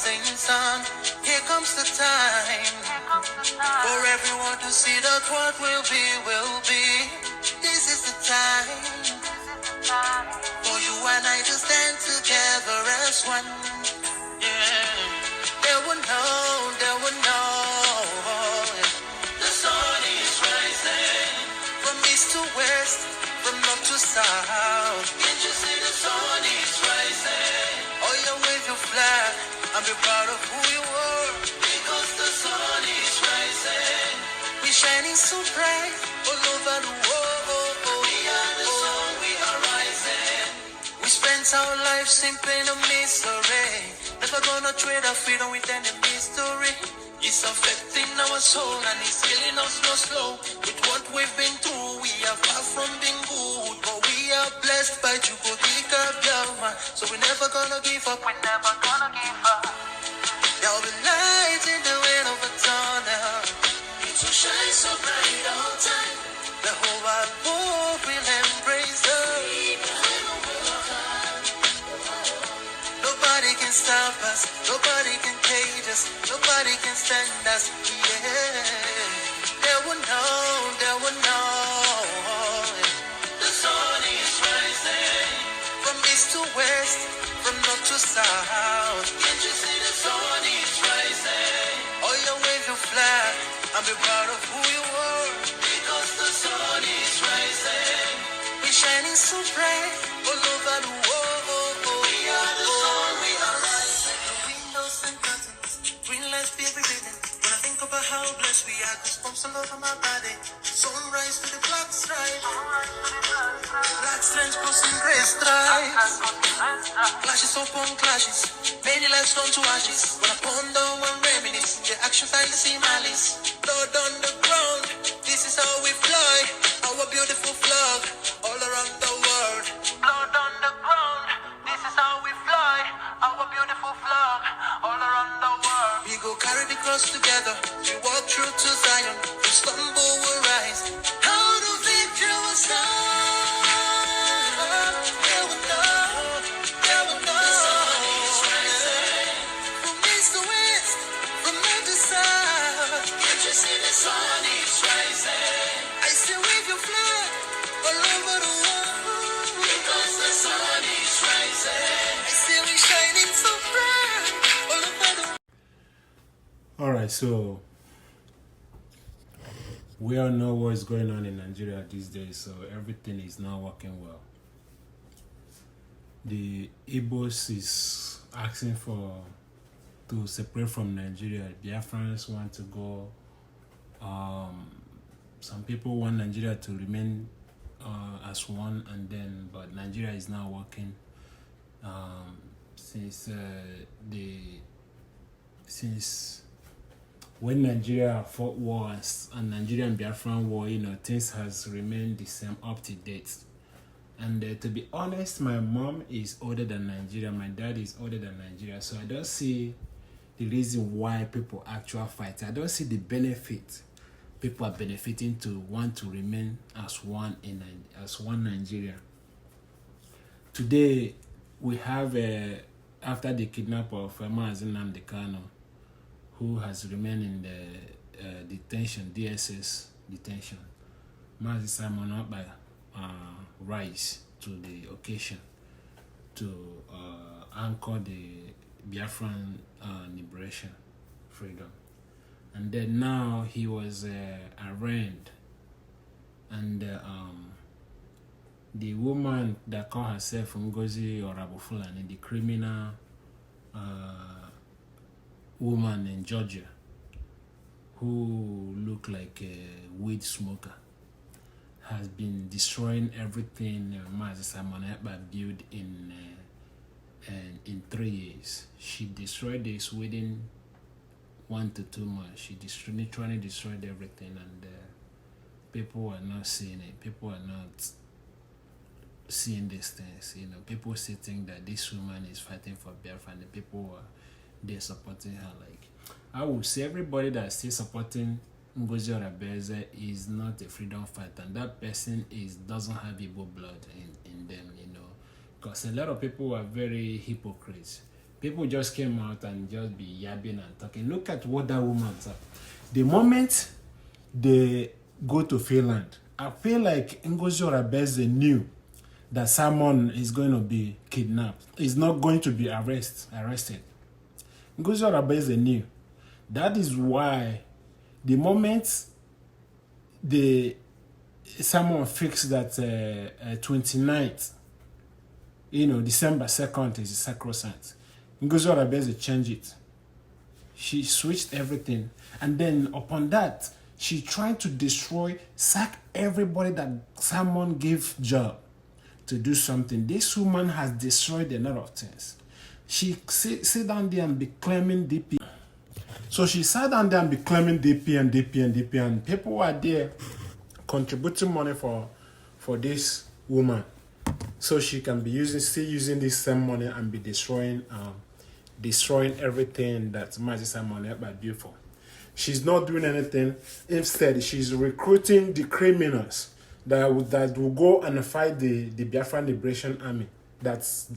saying, son, here comes the time for everyone to see that what will be, will be. This is the time for you and I to stand together as one. Yeah, they will know. The sun is rising from east to west, from north to south. Can't you see the sun is rising? Oh, you wave your flag and be proud of who you are. Because the sun is rising, we're shining so bright all over the world. We are the sun, we are rising. We spent our lives simply in a misery. Never gonna trade our freedom with any mystery. It's affecting our soul and it's killing us slow. With what we've been through, we are far from being good, but we are blessed by Chukwuka Biama. So we're never gonna give up. We're never gonna give up. There'll be light in the wind of a tunnel. It will shine so bright all time. The whole wide world will embrace us. Nobody can stop us. Nobody can cage us. Nobody can stand us. Yeah, they will know. The sun is rising from east to west, from north to south. Can't you see the sun is rising? Oh, you wave your flag and be proud of who you are. Because the sun is rising, we're shining so bright all over the world. We are the sun, we are rising. The windows and curtains, green lights be every building. When I think about how blessed we are, goosebumps all over my body. Sunrise to the black stripe, black strands crossing gray stripes. Clashes upon clashes, many lives turn to ashes. When I ponder and reminisce, the actions I see malice. Blood on the ground, this is how we fly. Our beautiful flag all around the world. Blood on the ground, this is how we fly. Our beautiful flag all around the world. We go carry the cross together. We walk through to Zion. We stumble, we rise. How the victory was done. They will know. The sun is rising from east to west, from north to south. Can't you see the sun is rising? I say wave your flag all over the world. Because the sun is rising. I say we're shining so bright all over the world. Alright, so we all know what's going on in Nigeria these days, so everything is not working well. The Igbos is asking to separate from Nigeria. Biafrans want to go. Some people want Nigeria to remain as one, but Nigeria is not working. Since when Nigeria fought war and Nigerian Biafran war, things has remained the same up to date. And to be honest, my mom is older than Nigeria, my dad is older than Nigeria, so I don't see the reason why people actually fight. I don't see the benefit people are benefiting to want to remain as one Nigeria. Today we have after the kidnap of Mazi Nnamdi Kanu, who has remained in the DSS detention. Mazi Simon Ekpa rise to the occasion to anchor the Biafran liberation, freedom. And then now he was arraigned, and the woman that called herself Ngozi Orabufunali, the criminal woman in Georgia who looked like a weed smoker, has been destroying everything Mazi Simon Ekpa built in 3 years. She destroyed this within 1 to 2 months. She literally destroyed everything, and people are not seeing it. People are not seeing these things. People still think that this woman is fighting for Biafra, and the people they're supporting her. Like, I would say everybody that's still supporting Ngozi Orabufunali is not a freedom fighter, and that person doesn't have Igbo blood in them, because a lot of people are very hypocrites. People just came out and just be yabbing and talking. Look at what that woman said. The moment they go to Finland, I feel like Ngozi Orabufunali knew that someone is going to be kidnapped. Is not going to be arrested. Ngozi Orabufunali knew. That is why the moment someone fixed that 29th, December 2nd is sacrosanct, Ngozi Orabufunali changed it. She switched everything. And then upon that, she tried to sack everybody that someone gave job to do something. This woman has destroyed a lot of things. She sit down there and be claiming DP. So she sat down there and be claiming DP and DP and DP, and people are there contributing money for this woman, so she can be still using this same money and be destroying everything that Mazi Simon Ekpa built for. She's not doing anything. Instead, she's recruiting the criminals that will go and fight the Biafran Liberation Army has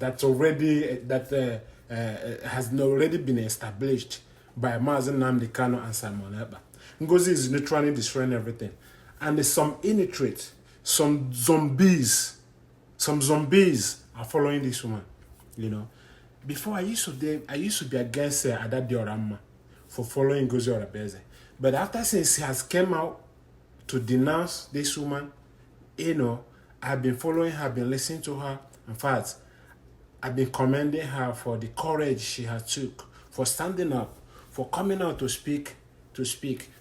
already been established by Mazi Nnamdi Kanu and Simon Ekpa. Ngozi is literally destroying everything. And there's some illiterate, some zombies are following this woman, Before I used to be against Ada Diorama for following Ngozi Orabufunali. But after since he has come out to denounce this woman, I've been following her, I've been listening to her. In fact, I've been commending her for the courage she has took, for standing up, for coming out to speak,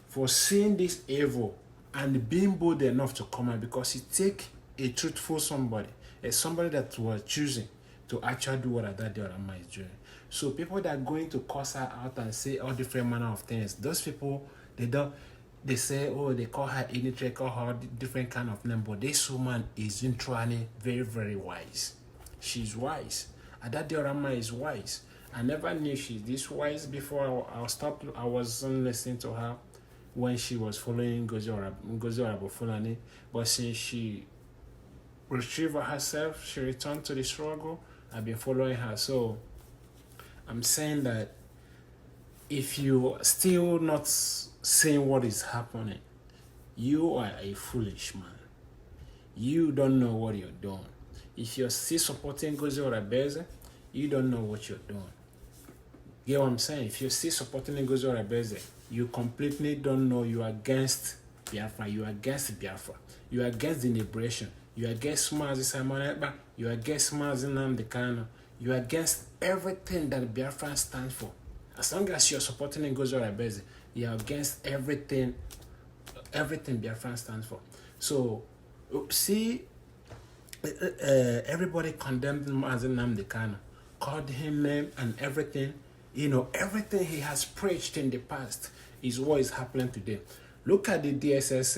for seeing this evil and being bold enough to come out, because it takes a truthful somebody that was choosing to actually do what Ada Diorama is doing. So people that are going to cuss her out and say all different manner of things, those people, they say, oh, they call her illiterate, call her different kind of name, but this woman is literally very, very wise. She's wise. Ada Diorama is wise. I never knew she's this wise before. I wasn't listening to her when she was following Ngozi Orabufunali, but since she retrieved herself, she returned to the struggle. I've been following her. So I'm saying that if you are still not seeing what is happening, you are a foolish man. You don't know what you're doing. If you're still supporting Ngozi Orabufunali, you don't know what you're doing. You get what I'm saying? If you're still supporting Ngozi Orabufunali, you completely don't know. You are against Biafra. You are against Biafra. You are against the liberation. You are against Mazi Simon Ekpa. You are against Mazi Nnamdi Kanu. You are against everything that Biafra stands for. As long as you're supporting Ngozi Orabufunali, you are against everything Biafra stands for. So, see, everybody condemned Mazi Nnamdi Kanu, called him name and everything. Everything he has preached in the past is what is happening today. Look at the DSS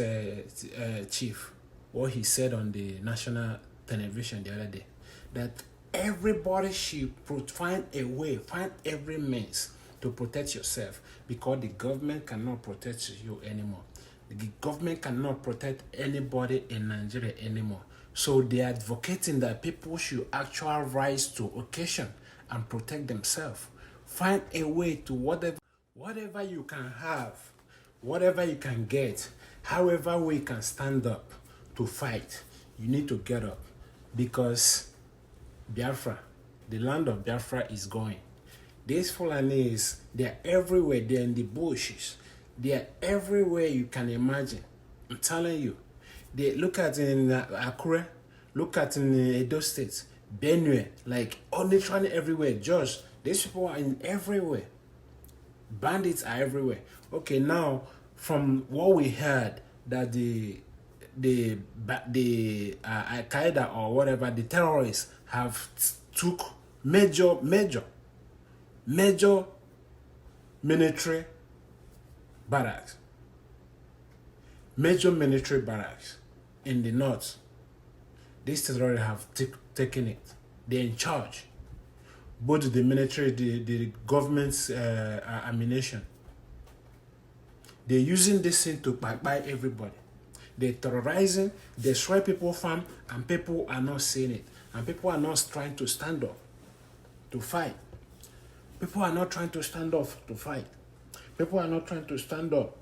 chief, what he said on the national television the other day, that everybody should find a way, find every means to protect yourself, because the government cannot protect you anymore. The government cannot protect anybody in Nigeria anymore. So they are advocating that people should actually rise to occasion and protect themselves. Find a way to whatever you can have, whatever you can get, however we can stand up to fight. You need to get up, because Biafra, the land of Biafra, is going. These Fulanis, they're everywhere. They're in the bushes. They're everywhere you can imagine. I'm telling you. They look at in Akure, look at in Edo State, Benue, like literally everywhere. Just these people are in everywhere. Bandits are everywhere. Okay, now from what we heard, that the Al Qaeda or whatever, the terrorists have took major military barracks. Major military barracks in the north. These terrorists have taken it. They're in charge. Both the military, the government's ammunition. They're using this thing to buy everybody. They're terrorizing, destroy people's farm, and people are not seeing it. And people are not trying to stand up, to fight. People are not trying to stand up to fight. People are not trying to stand up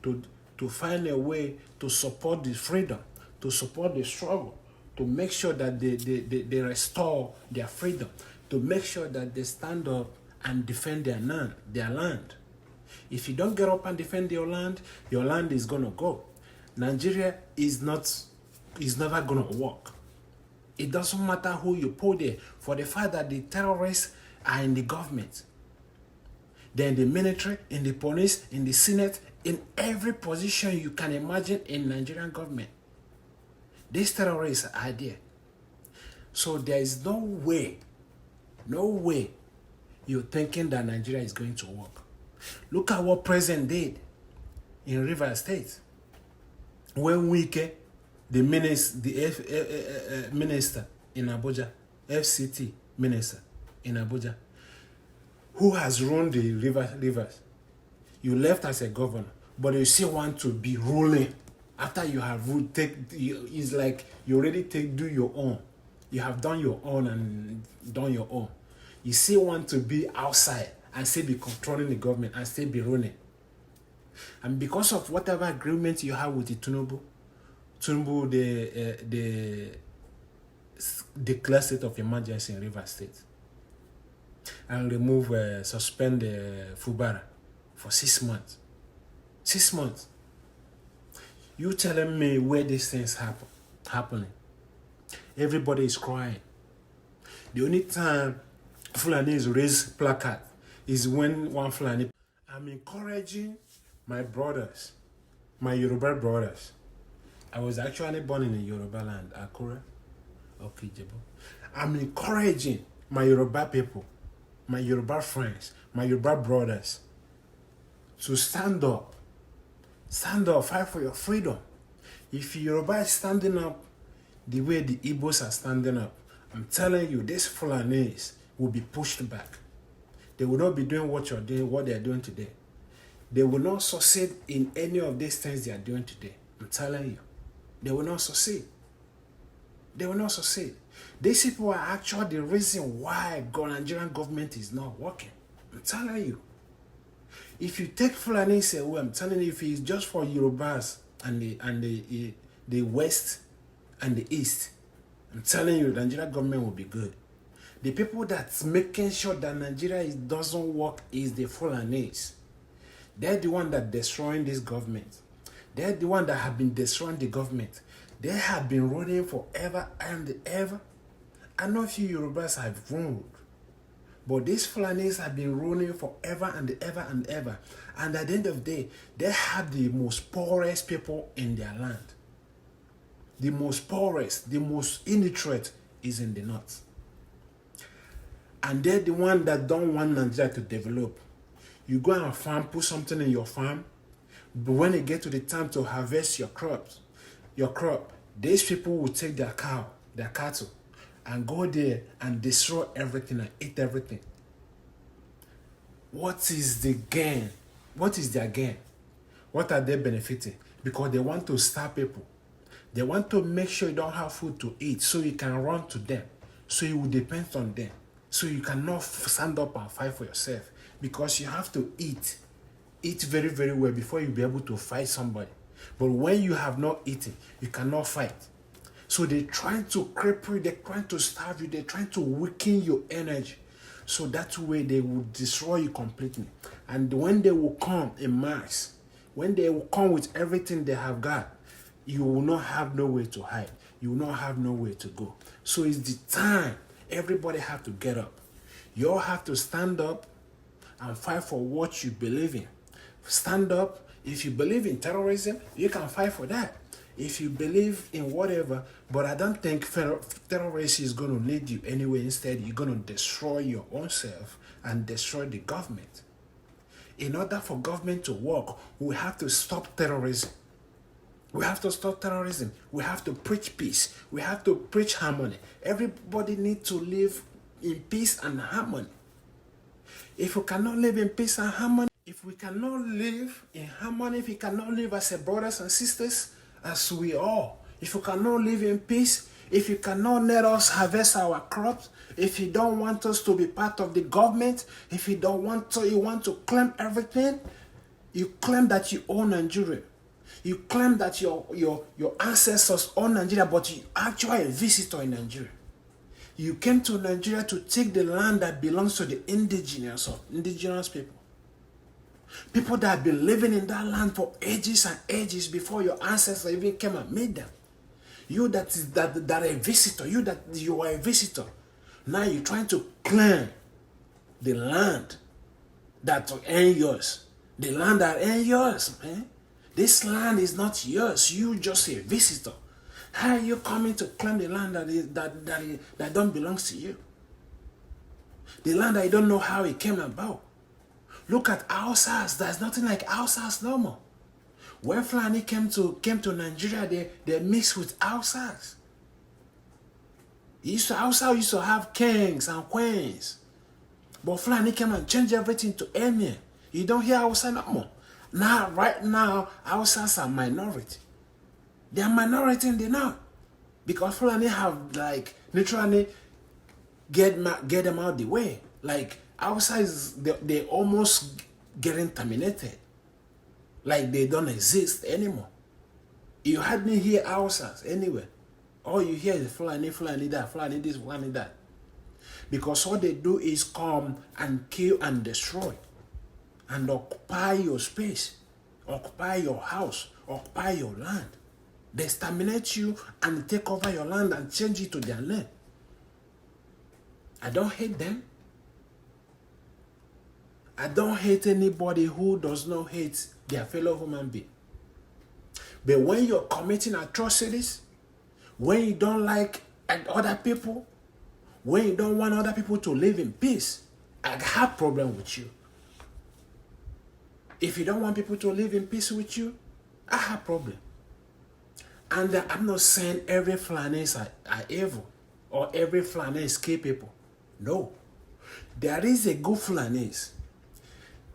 to find a way to support the freedom, to support the struggle, to make sure that they restore their freedom, to make sure that they stand up and defend their land. If you don't get up and defend your land is gonna go. Nigeria is never gonna work. It doesn't matter who you put there, for the fact that the terrorists are in the government. They're in the military, in the police, in the Senate, in every position you can imagine in Nigerian government. These terrorists are there. So there is no way you're thinking that Nigeria is going to work. Look at what President did in Rivers State. When Wike, the minister in Abuja, FCT minister in Abuja, who has run the rivers. You left as a governor, but you still want to be ruling after you have ruled. It's like you already do your own. You have done your own and done your own. You still want to be outside and still be controlling the government and still be running. And because of whatever agreement you have with the Tinubu, they declare state of emergency in Rivers State and suspend Fubara for 6 months. 6 months. You telling me where these things happening? Everybody is crying. The only time Fulanis raise placard is when one Fulani. I'm encouraging my brothers, my Yoruba brothers. I was actually born in a Yoruba land, Akure, Okijebo. I'm encouraging my Yoruba people, my Yoruba friends, my Yoruba brothers to stand up, fight for your freedom. If Yoruba is standing up the way the Igbos are standing up, I'm telling you, these Fulanis will be pushed back. They will not be doing what they're doing today. They will not succeed in any of these things they are doing today. I'm telling you. They will not succeed. They will not succeed. These people are actually the reason why Nigerian government is not working. I'm telling you. If you take Fulanis away, I'm telling you, if it's just for Yorubas and the West and the East, I'm telling you, the Nigerian government will be good. The people that's making sure that Nigeria doesn't work is the Fulanis. They're the one that destroying this government. They're the one that have been destroying the government. They have been running forever and ever. I know a few Yorubas have ruled, but these Fulanis have been running forever and ever and ever. And at the end of the day, they have the most poorest people in their land. The most poorest, the most illiterate is in the north. And they're the one that don't want Nigeria to develop. You go and farm, put something in your farm, but when it gets to the time to harvest your crop, these people will take their cattle, and go there and destroy everything and eat everything. What is the gain? What is their gain? What are they benefiting? Because they want to starve people. They want to make sure you don't have food to eat so you can run to them. So you will depend on them. So you cannot stand up and fight for yourself. Because you have to eat very, very well before you'll be able to fight somebody. But when you have not eaten, you cannot fight. So they're trying to cripple you, they're trying to starve you, they're trying to weaken your energy. So that way they will destroy you completely. And when they will come in mass, when they will come with everything they have got, you will not have nowhere to hide. You will not have nowhere to go. So it's the time everybody have to get up. You all have to stand up and fight for what you believe in. Stand up. If you believe in terrorism, you can fight for that. If you believe in whatever, but I don't think terrorism is going to lead you anywhere. Instead, you're going to destroy your own self and destroy the government. In order for government to work, we have to stop terrorism. We have to stop terrorism. We have to preach peace. We have to preach harmony. Everybody needs to live in peace and harmony. If we cannot live in peace and harmony, if we cannot live in harmony, if we cannot live as a brothers and sisters, as we are, if we cannot live in peace, if you cannot let us harvest our crops, if you don't want us to be part of the government, if you don't want to, you want to claim everything, you claim that you own Nigeria. You claim that your ancestors own Nigeria, but you actually a visitor in Nigeria. You came to Nigeria to take the land that belongs to the indigenous people. People that have been living in that land for ages and ages before your ancestors even came and made them. You that are a visitor, you are a visitor. Now you're trying to claim the land that ain't yours. The land that ain't yours, man. This land is not yours. You just a visitor. How are you coming to claim the land that don't belong to you? The land that you don't know how it came about. Look at Hausas. There's nothing like Hausas no more. When Fulani came to Nigeria, they mixed with Hausas. Hausa used to have kings and queens. But Fulani came and changed everything to emir. You don't hear Hausa no more. Right now, Hausas are minority. They are minority in the north. Because Fulani have literally get them out the way. Hausa they almost getting terminated. They don't exist anymore. You hardly hear Hausas anywhere. All you hear is Fulani that, Fulani this, Fulani that. Because all they do is come and kill and destroy. And occupy your space. Occupy your house. Occupy your land. They exterminate you and take over your land and change it to their land. I don't hate them. I don't hate anybody who does not hate their fellow human being. But when you're committing atrocities, when you don't like other people, when you don't want other people to live in peace, I have a problem with you. If you don't want people to live in peace with you, I have a problem. And I'm not saying every Fulani are evil or every Fulani is capable. No. There is a good Fulani.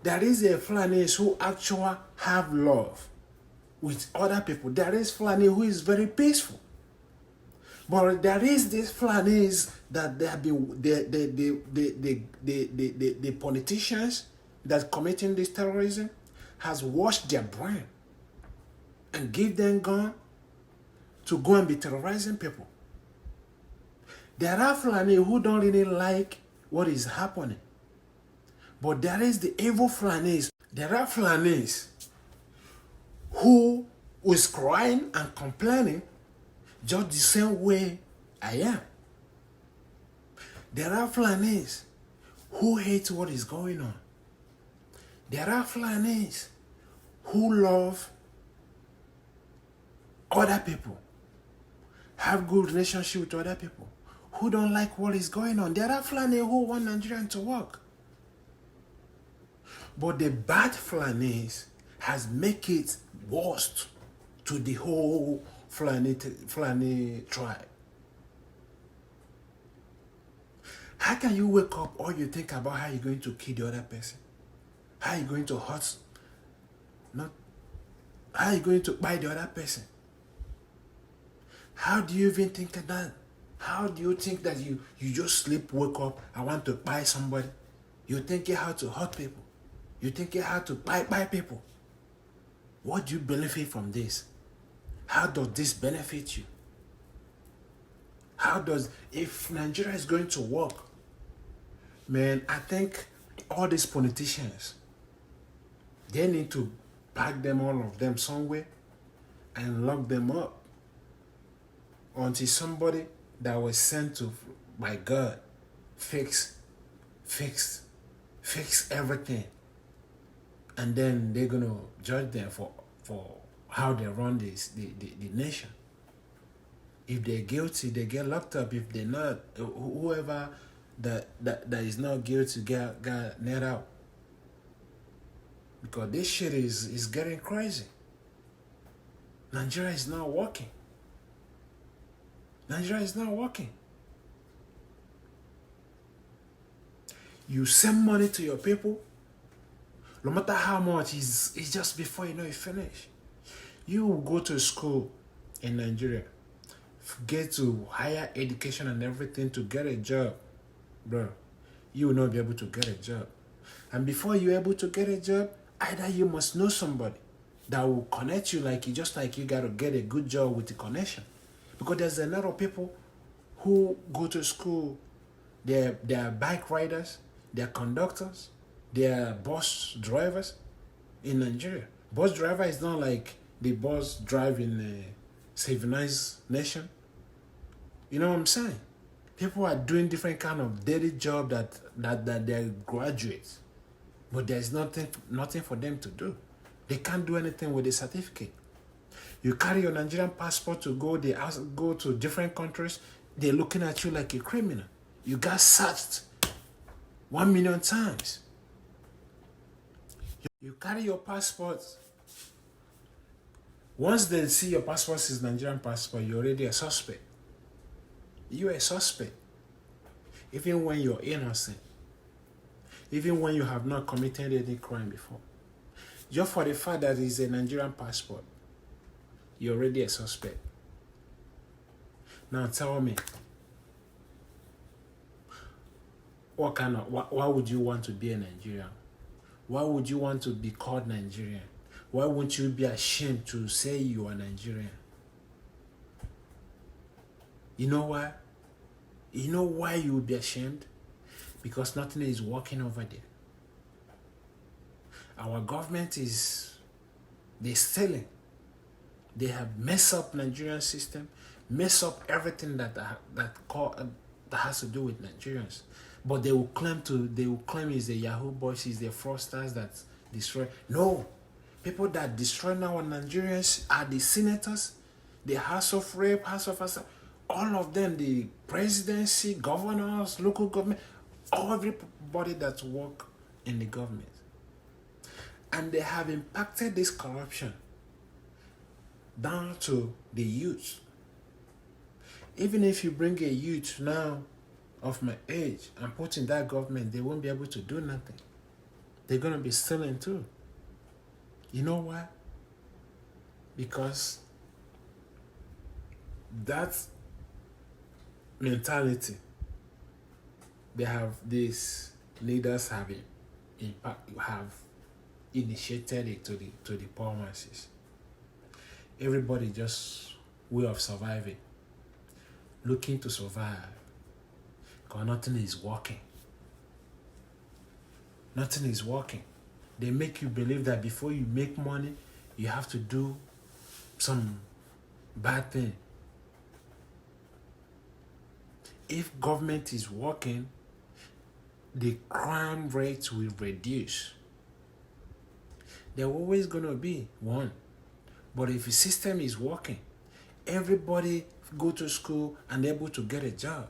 There is a Fulani who actually have love with other people. There is Fulani who is very peaceful. But there is this Fulani that they have been the politicians that committing this terrorism has washed their brain and give them gun to go and be terrorizing people. There are Fulani who don't really like what is happening. But there is the evil Fulanis. There are Fulanis who is crying and complaining just the same way I am. There are Fulanis who hate what is going on. There are Fulanis who love other people, have good relationship with other people, who don't like what is going on. There are Fulani who want Nigerian to work. But the bad Fulanis has made it worse to the whole Fulani tribe. How can you wake up or you think about how you're going to kill the other person? How you're going to hurt? How you're going to buy the other person? How do you even think of that? How do you think that you just sleep, wake up, I want to buy somebody? You think how to hurt people. You think how to buy people. What do you benefit from this? How does this benefit you? If Nigeria is going to work, man, I think all these politicians, they need to pack them, all of them, somewhere and lock them up until somebody that was sent to by God fix everything, and then they're gonna judge them for how they run the nation. If they're guilty, they get locked up. If they're not, whoever that is not guilty get let out. Because this shit is getting crazy. Nigeria is not working. Nigeria is not working. You send money to your people, no matter how much, it's just before you know you finish. You will go to school in Nigeria, get to higher education and everything to get a job, bro, you will not be able to get a job. And before you're able to get a job, either you must know somebody that will connect you, like you just like you got to get a good job with the connection. Because there's a lot of people who go to school, they're bike riders, they're conductors, they're bus drivers in Nigeria. Bus driver is not like the bus drive in a civilized nation. You know what I'm saying? People are doing different kind of daily job that they're graduates, but there's nothing for them to do. They can't do anything with a certificate. You carry your Nigerian passport to go, go to different countries, they're looking at you like a criminal. You got searched 1 million times. You carry your passport. Once they see your passport is Nigerian passport, you're already a suspect. You're a suspect. Even when you're innocent. Even when you have not committed any crime before. Just for the fact that it's a Nigerian passport, you're already a suspect. Now tell me, why would you want to be a Nigerian? Why would you want to be called Nigerian? Why won't you be ashamed to say you are Nigerian? You know why? You know why you would be ashamed? Because nothing is working over there. Our government they're stealing. They have messed up Nigerian system, messed up everything that has to do with Nigerians. But they will claim it's the Yahoo boys, it's the fraudsters that destroy. No. People that destroy now Nigerians are the senators, the House of Rep, House of Assembly, all of them, the presidency, governors, local government, everybody that work in the government. And they have impacted this corruption down to the youth. Even if you bring a youth now of my age and put in that government, they won't be able to do nothing. They're going to be stealing too. You know why? Because that mentality, these leaders have initiated it to the poor masses. Everybody just way of surviving, looking to survive, because nothing is working. Nothing is working. They make you believe that before you make money, you have to do some bad thing. If government is working, the crime rate will reduce. There always going to be one. But if the system is working, everybody go to school and able to get a job.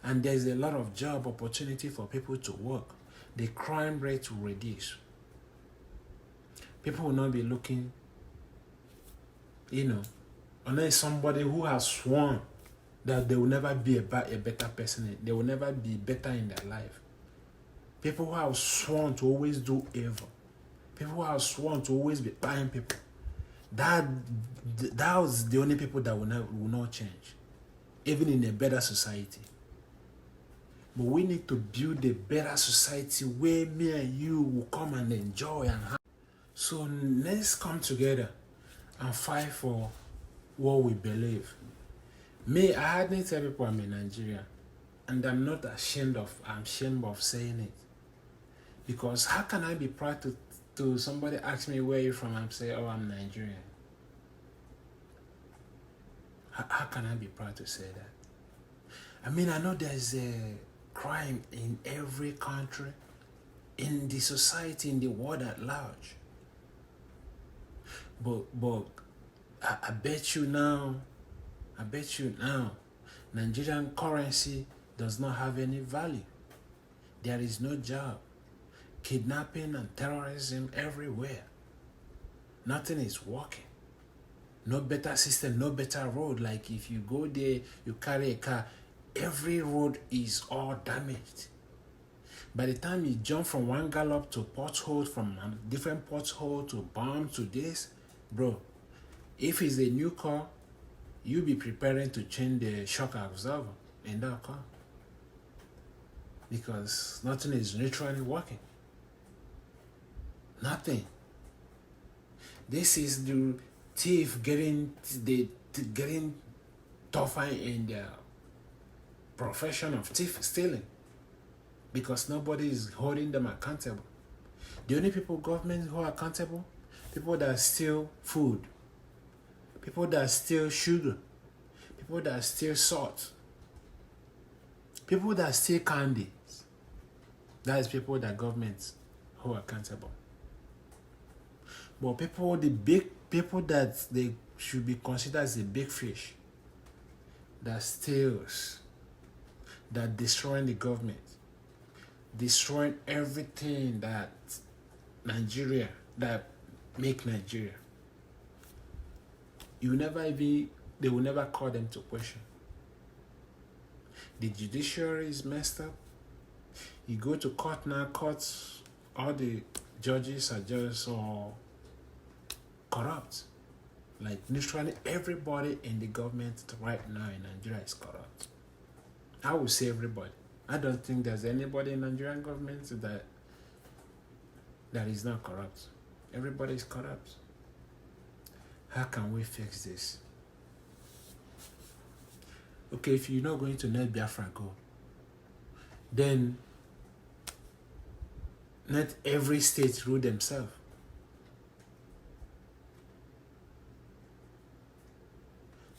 And there's a lot of job opportunity for people to work. The crime rate will reduce. People will not be looking, unless somebody who has sworn that they will never be a better person. They will never be better in their life. People who have sworn to always do evil. People who have sworn to always be buying people. That was the only people that will not change. Even in a better society. But we need to build a better society where me and you will come and enjoy and have. So let's come together and fight for what we believe. Me, I hardly tell people I'm in Nigeria. And I'm not ashamed of saying it. Because how can I be proud to somebody ask me where you're from and say, oh, I'm Nigerian? How can I be proud to say that? I mean, I know there's a crime in every country, in the society, in the world at large. But I bet you now, Nigerian currency does not have any value. There is no job. Kidnapping and terrorism everywhere. Nothing is working. No better system, no better road. Like if you go there, you carry a car, every road is all damaged. By the time you jump from one gallop to pothole, from a different pothole to bomb to this, bro, if it's a new car, you be preparing to change the shock absorber in that car because nothing is naturally working. Nothing. This is the thief getting tougher in their profession of thief stealing because nobody is holding them accountable. The only people government who are accountable, people that steal food, people that steal sugar, people that steal salt, people that steal candies. That is people that government who are accountable. But people, the big people that they should be considered as the big fish, that steals, that destroying the government, destroying everything that Nigeria, that make Nigeria. They will never call them to question. The judiciary is messed up. You go to court now, courts, all the judges are just all corrupt. Like literally everybody in the government right now in Nigeria is corrupt. I would say everybody. I don't think there's anybody in Nigerian government that is not corrupt. Everybody is corrupt. How can we fix this? Okay, if you're not going to let Biafra go, then let every state rule themselves.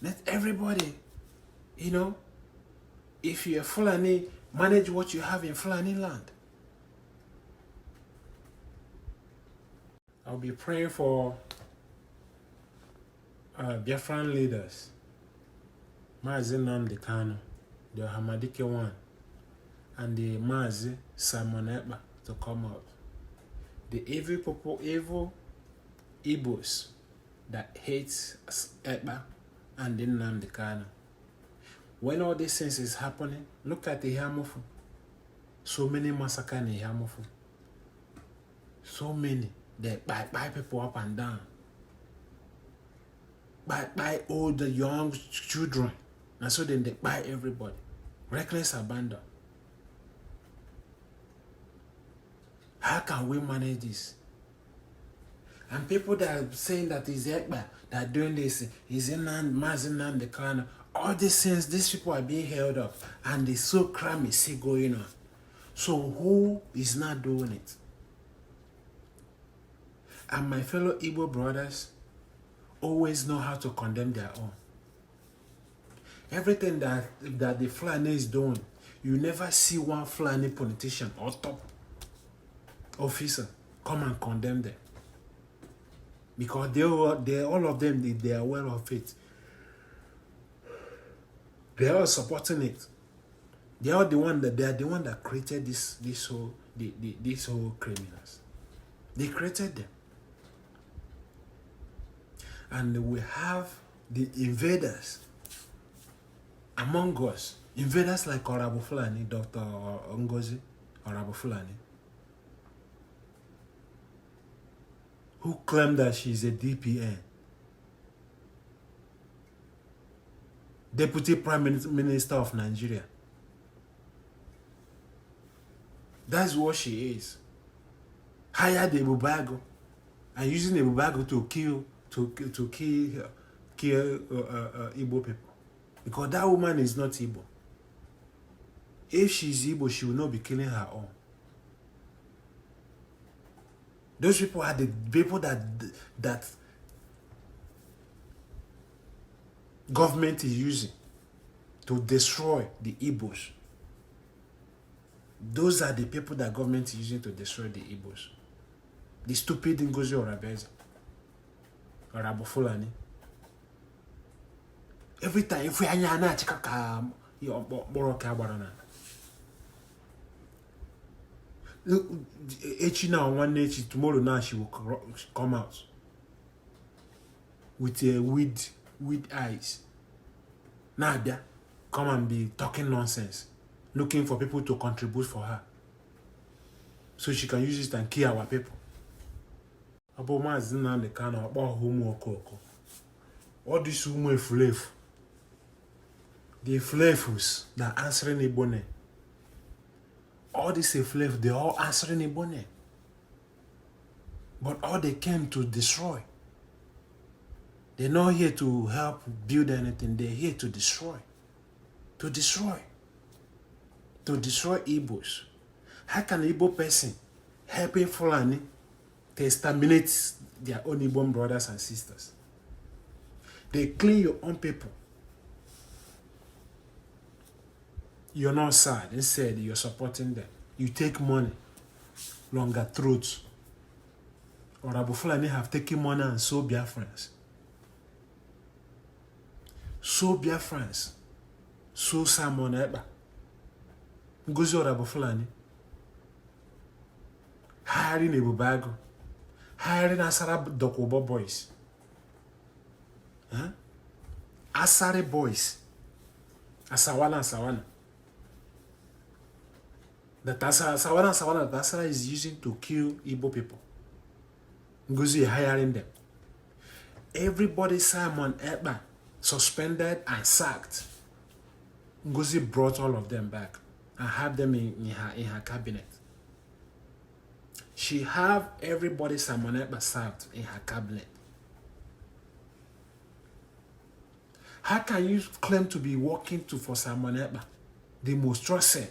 Let everybody, if you're Fulani, manage what you have in Fulani land. I'll be praying for Biafran leaders. Mazi Nnamdi Kanu, the Hamadike one, and the Mazi Simon Ekpa to come out. The evil Igbos that hates Ekpa and the Nnamdi Kanu. When all these things is happening, look at the Ihamufu. So many massacres in Ihamufu. So many. They buy people up and down. Buy all the young children. And so then they buy everybody. Reckless abandon. How can we manage this? And people that are saying that is Ekpa, that are doing this, is Mazi Nnamdi Kanu, all these things, these people are being held up. And the so crime is still going on. So who is not doing it? And my fellow Igbo brothers always know how to condemn their own. Everything that the Fulani is doing, you never see one Fulani politician or top officer come and condemn them. Because they all of them, they are aware of it. They are all supporting it. They are the one that created this whole criminals. They created them. And we have the invaders among us. Invaders like Orabufunali, Dr. Ngozi Orabufunali, who claimed that she's a DPN, Deputy Prime Minister of Nigeria. That's what she is. Hired Ebubago and using Ebubago to kill Igbo people. Because that woman is not Igbo. If she's Igbo, she will not be killing her own. Those people are the people that government is using to destroy the Igbos. Those are the people that government is using to destroy the Igbos. The stupid Ngozi Orabufunali. Every time, if we are not now, one day, tomorrow now she will come out with a with eyes. Nadia, come and be talking nonsense, looking for people to contribute for her, so she can use it and kill our people. About Mazi Nnamdi Kanu, about homo okoko. All this woman flev, the Eflefus that answering Igbo name. All these Eflefus, they all answering Igbo name. But all they came to destroy. They're not here to help build anything. They're here to destroy. To destroy. To destroy Igbos. How can an Igbo person helping Fulani to exterminate their own Igbo brothers and sisters? They clean your own people. You're not sad. Instead, you're supporting them. You take money. Longer throats. Orabufunali have taken money and sold Biafrans. Sold Biafrans. Sold Simon Eba. Ngozi Orabufunali. Hiring Ebubago. Hiring Asara Dokubo boys. Huh? Asare boys. Asawana. That Asawana that Asara is using to kill Igbo people. Ngozi hiring them. Everybody Simon Eba suspended and sacked. Ngozi brought all of them back and had them in her cabinet. She have everybody Simon Eba sacked in her cabinet. How can you claim to be working for Simon Eba, the most trusted?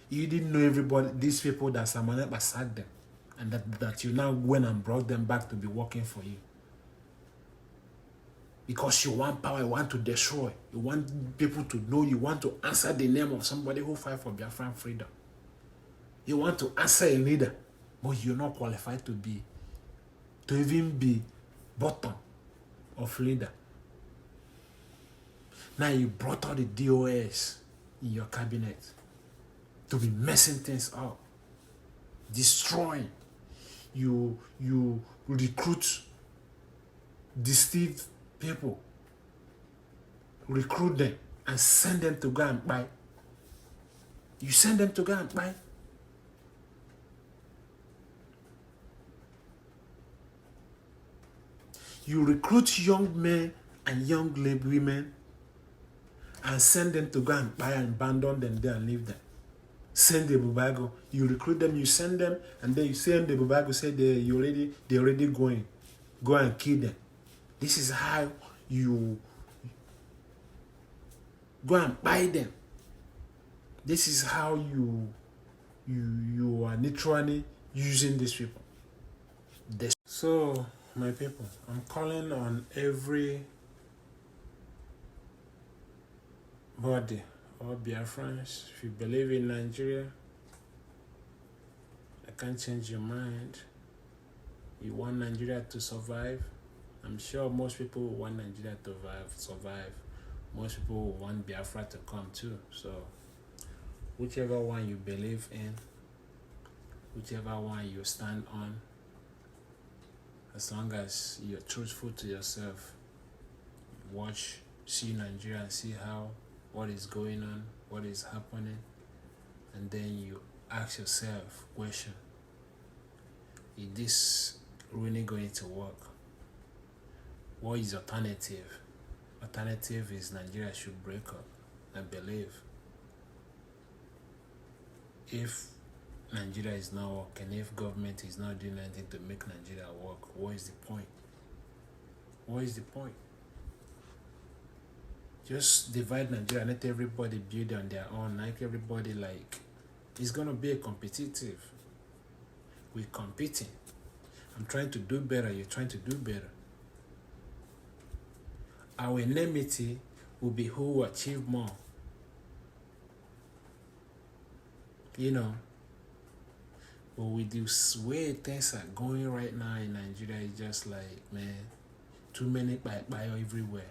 You didn't know everybody, these people that Simon Eba sacked them, and that you now went and brought them back to be working for you. Because you want power, you want to destroy, you want people to know, you want to answer the name of somebody who fight for Biafran freedom. You want to answer a leader, but you're not qualified to even be bottom of leader. Now you brought all the DOS in your cabinet to be messing things up, destroying. You recruit deceived people, recruit them and send them to go and buy. You send them to go and buy. You recruit young men and young women and send them to go and buy and abandon them there and leave them. Send the Bubago. You recruit them, you send them, and then you send the Bubago, say they're already going. Go and kill them. This is how you go and buy them. This is how you are literally using these people. So, my people, I'm calling on every body or Biafrans. If you believe in Nigeria, I can't change your mind. You want Nigeria to survive. I'm sure most people want Nigeria to survive. Most people want Biafra to come too. So, whichever one you believe in, whichever one you stand on, as long as you're truthful to yourself, watch, see Nigeria and see what is going on, what is happening, and then you ask yourself question: is this really going to work? What is alternative? Alternative is Nigeria should break up, I believe. If Nigeria is not working, if government is not doing anything to make Nigeria work, what is the point? What is the point? Just divide Nigeria, let everybody build on their own, like everybody it's gonna be a competitive. We're competing. I'm trying to do better, you're trying to do better. Our enmity will be who will achieve more. You know, but with this way things are going right now in Nigeria, it's just like, man, too many by everywhere.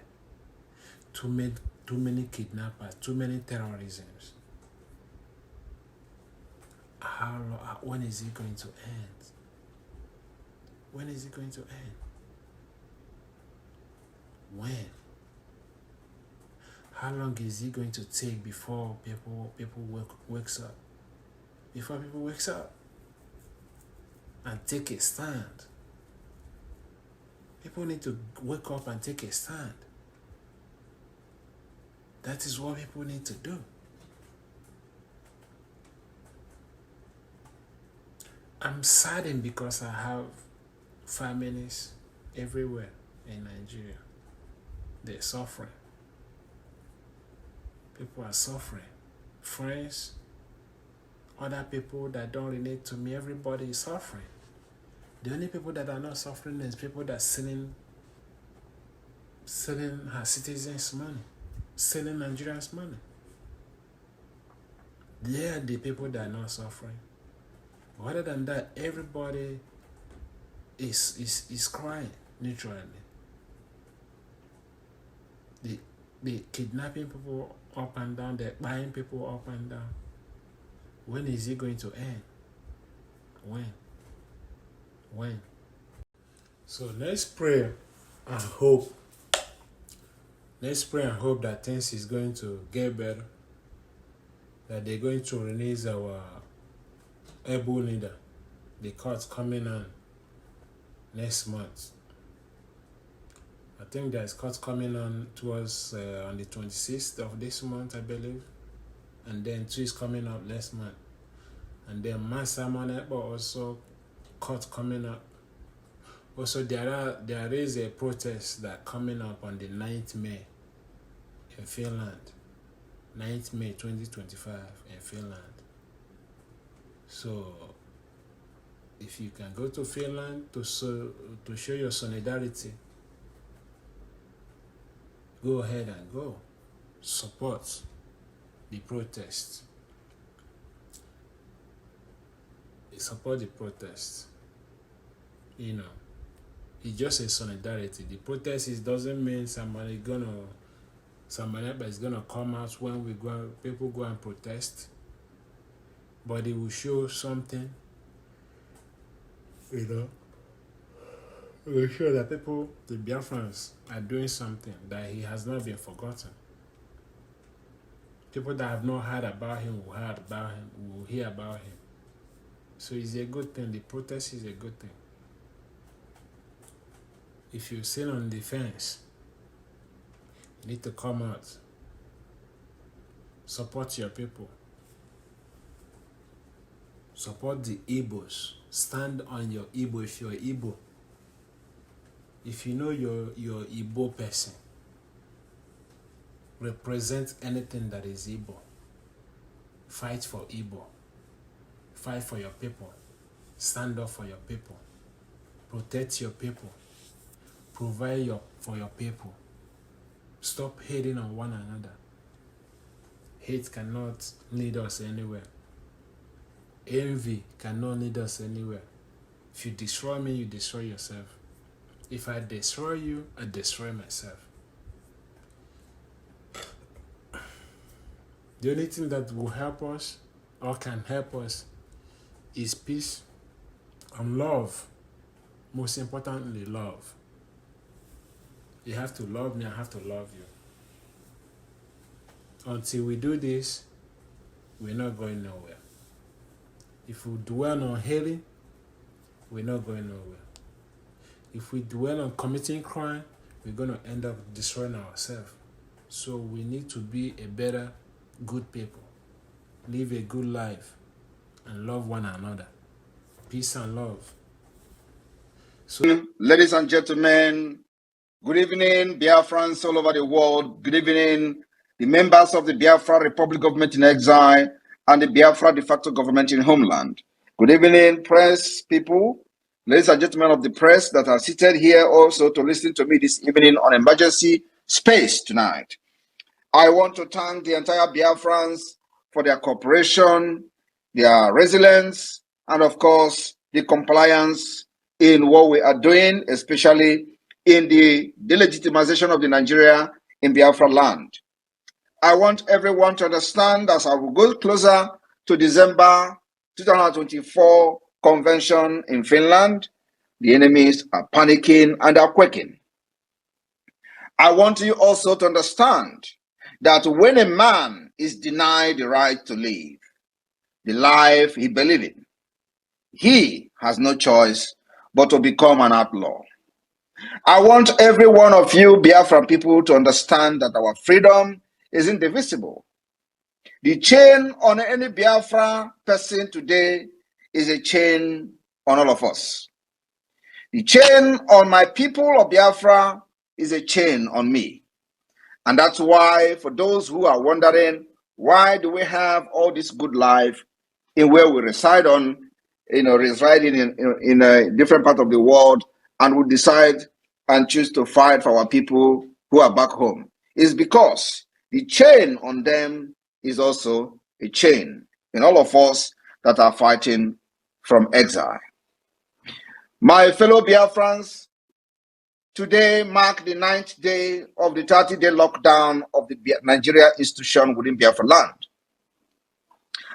Too many kidnappers, too many terrorisms. When is it going to end? When is it going to end? When? How long is it going to take before people wakes up? Before people wakes up and take a stand. People need to wake up and take a stand. That is what people need to do. I'm saddened because I have families everywhere in Nigeria. They're suffering. People are suffering. Friends, other people that don't relate to me, everybody is suffering. The only people that are not suffering is people that are selling our citizens' money, selling Nigerians' money. They are the people that are not suffering. But other than that, everybody is crying, literally. They kidnapping people up and down, they're buying people up and down. When is it going to end? When? So let's pray and hope. Let's pray and hope that things is going to get better. That they're going to release our able leader. The court's coming on next month. I think there's court coming on towards on the 26th of this month, I believe. And then 2 is coming up next month. And then Master Monepa also court coming up. Also, there is a protest that coming up on the 9th May in Finland. 9th May 2025 in Finland. So, if you can go to Finland to show your solidarity, go ahead and go. Support the protest. Support the protest. You know, it's just a solidarity. The protest doesn't mean somebody is gonna come out when people go and protest, but it will show something. You know, it will show that people, the Biafrans, are doing something, that he has not been forgotten. People that have not heard about him will hear about him. So it's a good thing. The protest is a good thing. If you sit on the fence, you need to come out. Support your people. Support the Igbos. Stand on your Igbo if you're Igbo. If you know you're Igbo person, represent anything that is Igbo. Fight for Igbo. Fight for your people. Stand up for your people. Protect your people. Provide for your people. Stop hating on one another. Hate cannot lead us anywhere. Envy cannot lead us anywhere. If you destroy me, you destroy yourself. If I destroy you, I destroy myself. The only thing that will help us or can help us is peace and love. Most importantly, love. You have to love me, I have to love you. Until we do this, we're not going nowhere. If we dwell on hating, we're not going nowhere. If we dwell on committing crime, we're going to end up destroying ourselves. So we need to be a better, good people. Live a good life and love one another. Peace and love. So, ladies and gentlemen, good evening, Biafrans all over the world. Good evening, the members of the Biafra Republic Government in Exile and the Biafra de facto government in Homeland. Good evening, press people, ladies and gentlemen of the press that are seated here also to listen to me this evening on emergency space tonight. I want to thank the entire Biafrans for their cooperation, their resilience, and of course, the compliance in what we are doing, especially in the delegitimization of the Nigeria in Biafra land. I want everyone to understand as I will go closer to December 2024 convention in Finland, the enemies are panicking and are quaking. I want you also to understand that when a man is denied the right to live, the life he believes in, he has no choice but to become an outlaw. I want every one of you Biafran people to understand that our freedom is indivisible. The chain on any Biafra person today is a chain on all of us. The chain on my people of Biafra is a chain on me. And that's why, for those who are wondering, why do we have all this good life in where we reside on, residing in a different part of the world, and we decide and choose to fight for our people who are back home? Is because the chain on them is also a chain in all of us that are fighting from exile. My fellow Biafrans, today marks the 9th day of the 30-day lockdown of the Nigeria institution within Biafra land.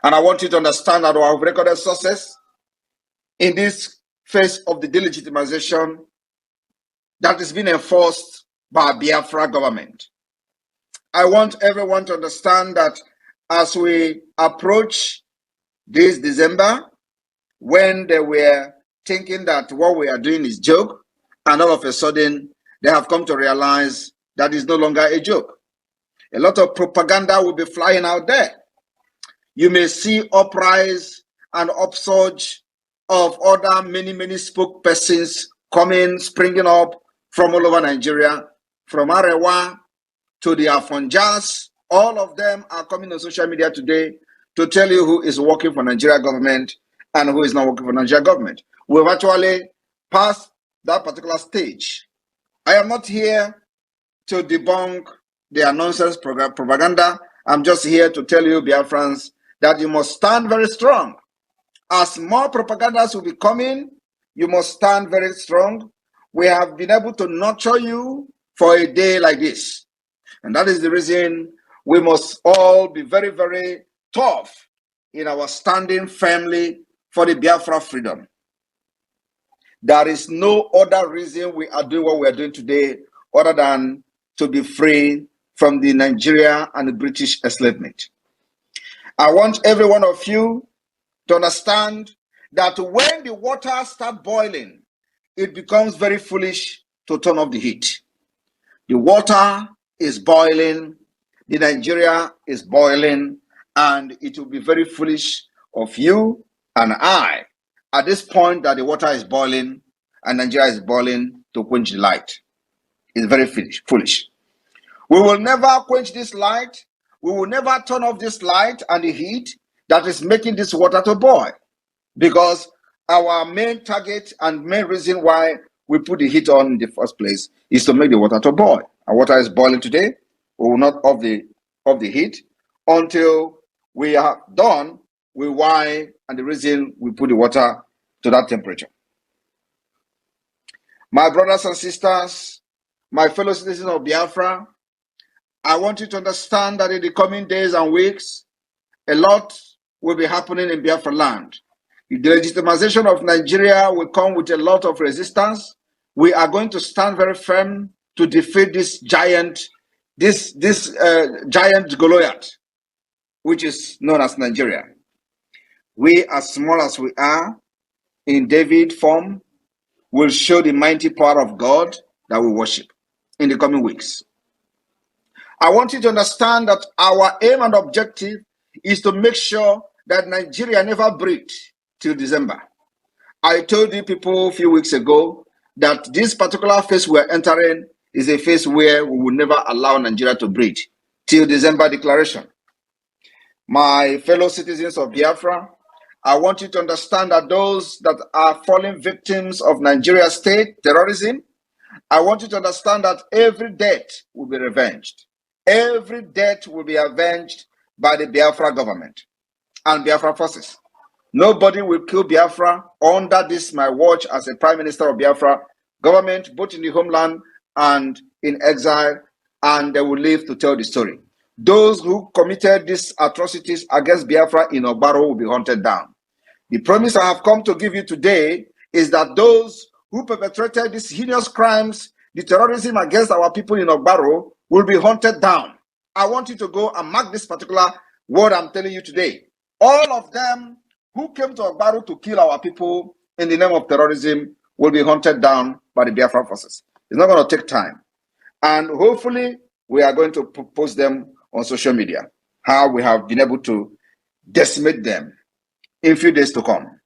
And I want you to understand that we have recorded success in this phase of the delegitimization that is being enforced by Biafra government. I want everyone to understand that as we approach this December, when they were thinking that what we are doing is joke, and all of a sudden they have come to realize that is no longer a joke. A lot of propaganda will be flying out there. You may see uprise and upsurge of other many spokespersons coming, springing up from all over Nigeria, from Arewa to the Afonjas. All of them are coming on social media today to tell you who is working for Nigeria government and who is not working for Nigeria government. We've actually passed that particular stage. I am not here to debunk their nonsense propaganda. I'm just here to tell you, Biafrans, that you must stand very strong. As more propagandas will be coming, you must stand very strong. We have been able to nurture you for a day like this. And that is the reason we must all be very tough in our standing firmly for the Biafra freedom. There is no other reason we are doing what we are doing today other than to be free from the Nigeria and the British enslavement. I want every one of you to understand that when the water starts boiling, it becomes very foolish to turn off the heat. The water is boiling, the Nigeria is boiling, and it will be very foolish of you and I at this point that the water is boiling and Nigeria is boiling to quench the light. It's very foolish. We will never quench this light. We will never turn off this light and the heat that is making this water to boil, because our main target and main reason why we put the heat on in the first place is to make the water to boil. Our water is boiling today. We will not off the heat until we are done with why and the reason we put the water to that temperature. My brothers and sisters, my fellow citizens of Biafra, I want you to understand that in the coming days and weeks, a lot will be happening in Biafra land. The legitimization of Nigeria will come with a lot of resistance. We are going to stand very firm to defeat this giant Goliath, which is known as Nigeria. We, as small as we are, in David form, will show the mighty power of God that we worship in the coming weeks. I want you to understand that our aim and objective is to make sure that Nigeria never breathes till December. I told you people a few weeks ago that this particular phase we're entering is a phase where we will never allow Nigeria to breathe till December declaration. My fellow citizens of Biafra, I want you to understand that those that are falling victims of Nigeria state terrorism, I want you to understand that every death will be revenged. Every death will be avenged by the Biafra government and Biafra forces. Nobody will kill Biafra under this my watch as a Prime Minister of Biafra government, both in the homeland and in exile, and they will live to tell the story. Those who committed these atrocities against Biafra in Ogbaro will be hunted down. The promise I have come to give you today is that those who perpetrated these heinous crimes, the terrorism against our people in Ogbaro, will be hunted down. I want you to go and mark this particular word I'm telling you today. All of them who came to Ogbaro to kill our people in the name of terrorism will be hunted down by the Biafra forces. It's not going to take time. And hopefully, we are going to post them on social media, how we have been able to decimate them in few days to come.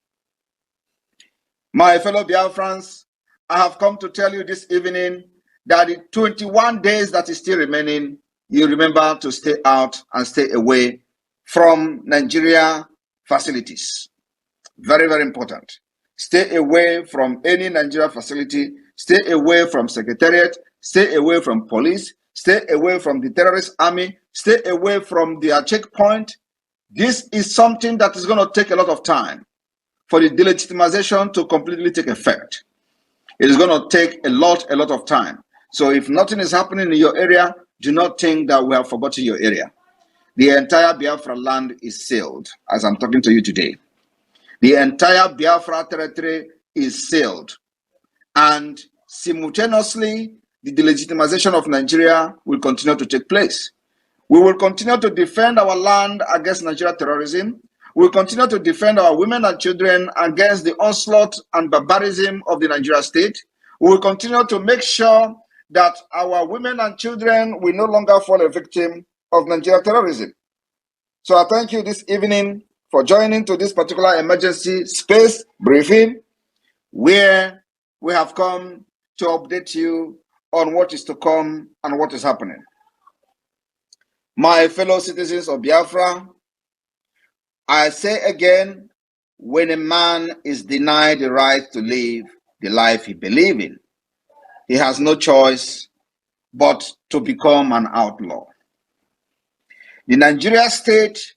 My fellow Biafrans, I have come to tell you this evening that the 21 days that is still remaining, you remember to stay out and stay away from Nigeria facilities. Very, very important. Stay away from any Nigeria facility. Stay away from secretariat. Stay away from police. Stay away from the terrorist army. Stay away from their checkpoint. This is something that is going to take a lot of time for the delegitimization to completely take effect. It is going to take a lot of time. So if nothing is happening in your area, do not think that we have forgotten your area. The entire Biafra land is sealed as I'm talking to you today. The entire Biafra territory is sealed. And simultaneously, the delegitimization of Nigeria will continue to take place. We will continue to defend our land against Nigeria terrorism. We will continue to defend our women and children against the onslaught and barbarism of the Nigeria state. We will continue to make sure that our women and children will no longer fall a victim of Nigeria terrorism. So I thank you this evening for joining to this particular emergency space briefing, where we have come to update you on what is to come and what is happening. My fellow citizens of Biafra, I say again, when a man is denied the right to live the life he believes in, he has no choice but to become an outlaw. The Nigeria state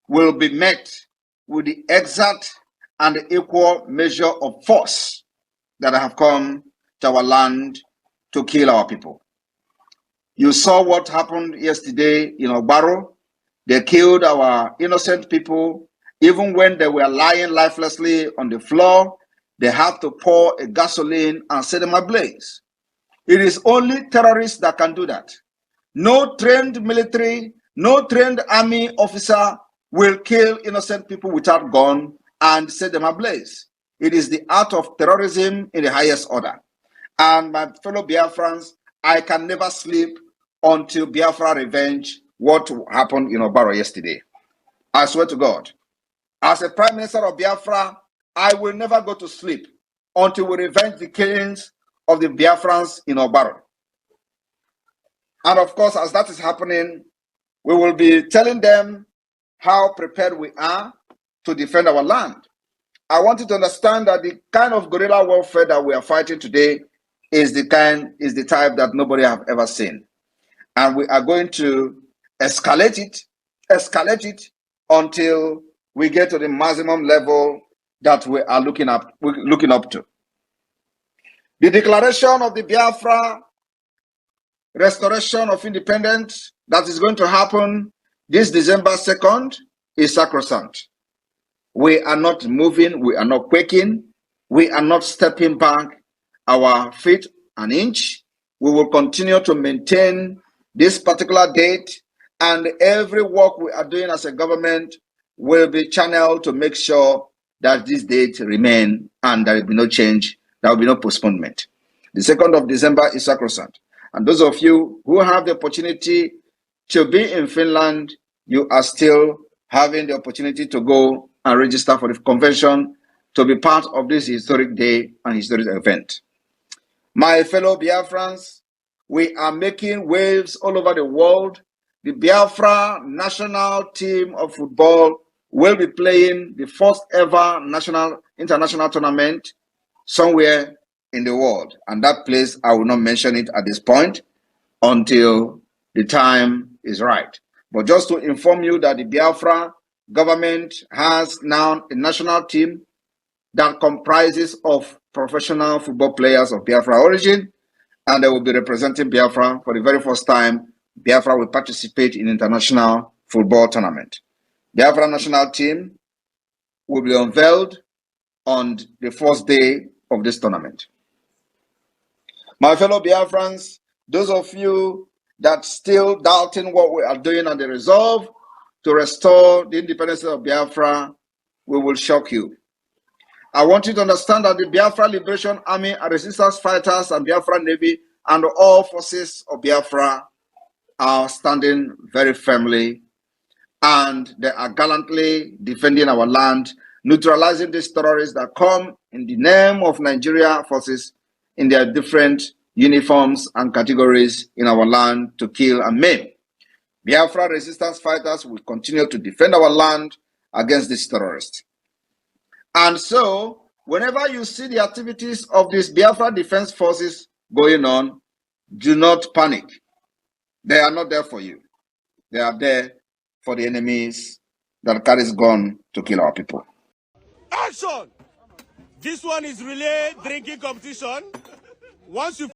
will be met with the exact and equal measure of force that have come to our land to kill our people. You saw what happened yesterday in Obaro. They killed our innocent people. Even when they were lying lifelessly on the floor, they had to pour a gasoline and set them ablaze. It is only terrorists that can do that. No trained military, no trained army officer will kill innocent people without gun and set them ablaze. It is the art of terrorism in the highest order. And my fellow Biafrans, I can never sleep until Biafra revenge what happened in Obaro yesterday. I swear to God, as a Prime Minister of Biafra, I will never go to sleep until we revenge the killings of the Biafrans in Obaro. And of course, as that is happening, we will be telling them how prepared we are to defend our land. I want you to understand that the kind of guerrilla warfare that we are fighting today is the type that nobody have ever seen. And we are going to escalate it until we get to the maximum level that we are looking up to. The declaration of the Biafra restoration of independence that is going to happen this December 2nd is sacrosanct. We are not moving, we are not quaking, we are not stepping back our feet an inch. We will continue to maintain this particular date, and every work we are doing as a government will be channeled to make sure that this date remain and there will be no change, there will be no postponement. The 2nd of December is sacrosanct. And those of you who have the opportunity to be in Finland, you are still having the opportunity to go and register for the convention to be part of this historic day and historic event. My fellow Biafrans, we are making waves all over the world. The Biafra national team of football will be playing the first ever international tournament somewhere in the world. And that place, I will not mention it at this point until the time is right. But just to inform you that the Biafra government has now a national team that comprises of professional football players of Biafra origin, and they will be representing Biafra for the very first time. Biafra will participate in international football tournament. Biafra national team will be unveiled on the first day of this tournament. My fellow Biafrans, those of you that still doubting what we are doing and the resolve to restore the independence of Biafra, we will shock you. I want you to understand that the Biafra Liberation Army and resistance fighters and Biafra Navy and all forces of Biafra are standing very firmly, and they are gallantly defending our land, neutralizing these terrorists that come in the name of Nigeria forces in their different uniforms and categories in our land to kill and maim. Biafra resistance fighters will continue to defend our land against these terrorists. And so, whenever you see the activities of these Biafra defense forces going on, do not panic. They are not there for you. They are there for the enemies that carries gun to kill our people. Action! This one is relay drinking competition. Once you